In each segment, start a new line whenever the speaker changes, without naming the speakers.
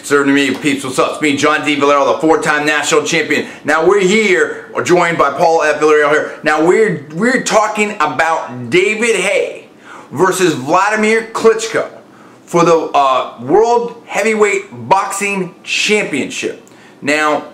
Conservative Media peeps, what's up? It's me, John D. Villarreal, the four-time national champion. Now we're here, joined by Paul F. Villarreal here. Now we're talking about David Haye versus Wladimir Klitschko for the World Heavyweight Boxing Championship. Now,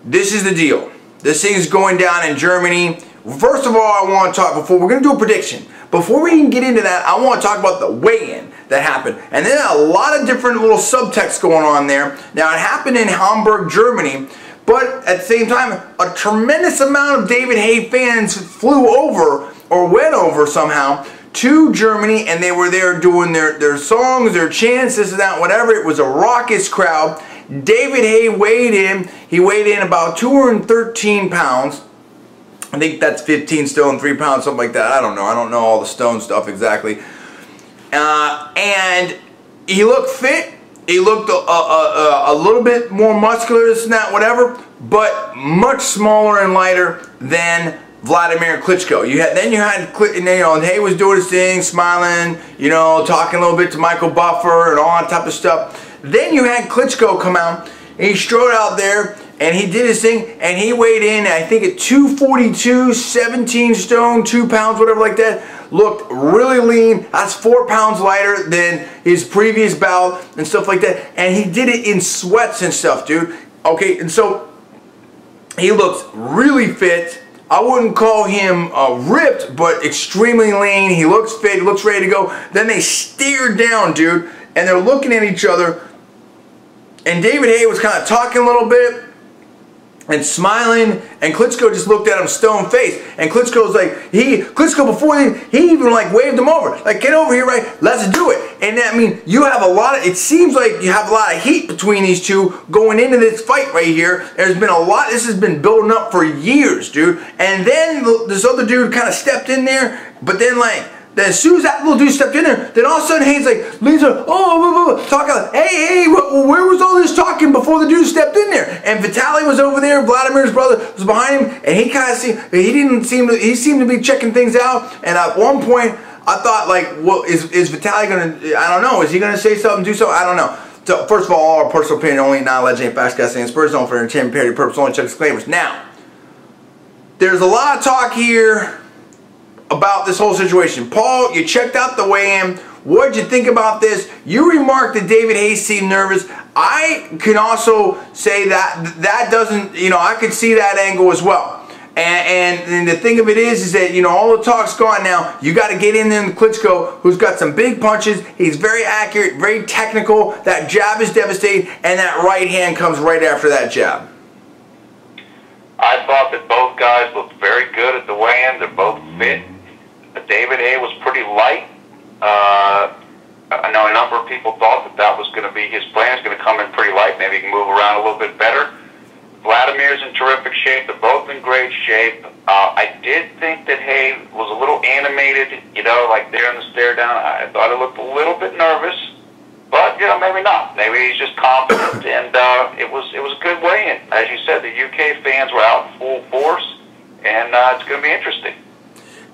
this is the deal. This thing is going down in Germany. First of all, I want to talk, we're going to do a prediction. Before we even get into that, I want to talk about the weigh-in that happened. And then a lot of different little subtext going on there. Now, it happened in Hamburg, Germany, but at the same time, a tremendous amount of David Haye fans flew over, or went over somehow, to Germany, and they were there doing their songs, their chants, this and that, whatever. It was a raucous crowd. David Haye weighed in. He weighed in about 213 pounds. I think that's 15 stone, 3 pounds, something like that. I don't know. I don't know all the stone stuff exactly. And he looked fit. He looked a little bit more muscular, this and that, whatever, but much smaller and lighter than Wladimir Klitschko. And Haye was doing his thing, smiling, talking a little bit to Michael Buffer and all that type of stuff. Then you had Klitschko come out, and he strode out there, and he did his thing, and he weighed in, I think at 242, 17 stone, 2 pounds, whatever like that. Looked really lean. That's 4 pounds lighter than his previous bout and stuff like that. And he did it in sweats and stuff, dude. Okay, and so he looks really fit. I wouldn't call him ripped, but extremely lean. He looks fit. He looks ready to go. Then they stare down, dude, and they're looking at each other. And David Haye was kind of talking a little bit and smiling, and Klitschko just looked at him stone faced. And Klitschko's like, Klitschko before he even like waved him over, like, get over here, right? Let's do it. And I mean, you have a lot of, it seems like you have a lot of heat between these two going into this fight right here. There's been a lot, this has been building up for years, dude. And then this other dude kind of stepped in there, but then like, then as soon as that little dude stepped in there, then all of a sudden Haye's like, leans over, talking like, hey, where was all this talking before the dude stepped in there? And Vitaly was over there, Vladimir's brother was behind him, and he kind of he seemed to be checking things out. And at one point, I thought like, well, is Vitaly gonna? I don't know. Is he gonna say something, do something? I don't know. So first of all our personal opinion only, not legend, facts, guys, and personal for entertainment, parody purpose only. Check disclaimers. Now, there's a lot of talk here about this whole situation. Paul, you checked out the weigh-in. What did you think about this? You remarked that David Haye seemed nervous. I can also say that doesn't, I could see that angle as well. And the thing of it is that, all the talk's gone now. You got to get in there in Klitschko, who's got some big punches. He's very accurate, very technical. That jab is devastating, and that right hand comes right after that jab.
I thought that both guys looked very good at the weigh-in. They're both fit. David Haye was pretty light. I know a number of people thought that was going to be his plan. He's going to come in pretty light. Maybe he can move around a little bit better. Vladimir's in terrific shape. They're both in great shape. I did think that Haye was a little animated, like there in the stare down. I thought he looked a little bit nervous, but maybe not. Maybe he's just confident, and it was a good weigh-in. As you said, the UK fans were out in full force, and it's going to be interesting.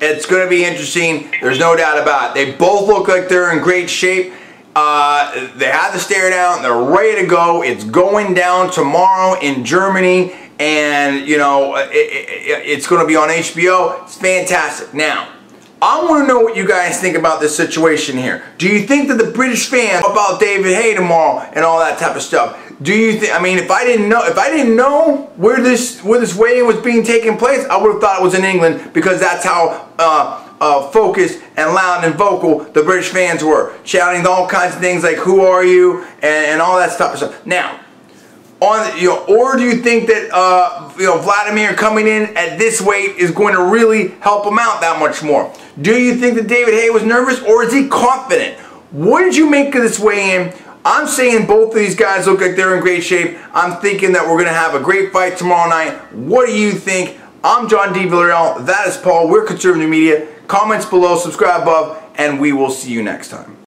It's going to be interesting. There's no doubt about it. They both look like they're in great shape. They have the stare down. They're ready to go. It's going down tomorrow in Germany. And, it's going to be on HBO. It's fantastic. Now, I want to know what you guys think about this situation here. Do you think that the British fans about David Haye tomorrow and all that type of stuff? Do you think? I mean, if I didn't know where this weigh-in was being taken place, I would have thought it was in England, because that's how focused and loud and vocal the British fans were, shouting all kinds of things like "Who are you?" and all that stuff. Now, or do you think that Wladimir coming in at this weight is going to really help him out that much more? Do you think that David Haye was nervous, or is he confident? What did you make of this weigh-in? I'm saying both of these guys look like they're in great shape. I'm thinking that we're going to have a great fight tomorrow night. What do you think? I'm John D. Villarreal. That is Paul. We're Conservative Media. Comments below, subscribe above, and we will see you next time.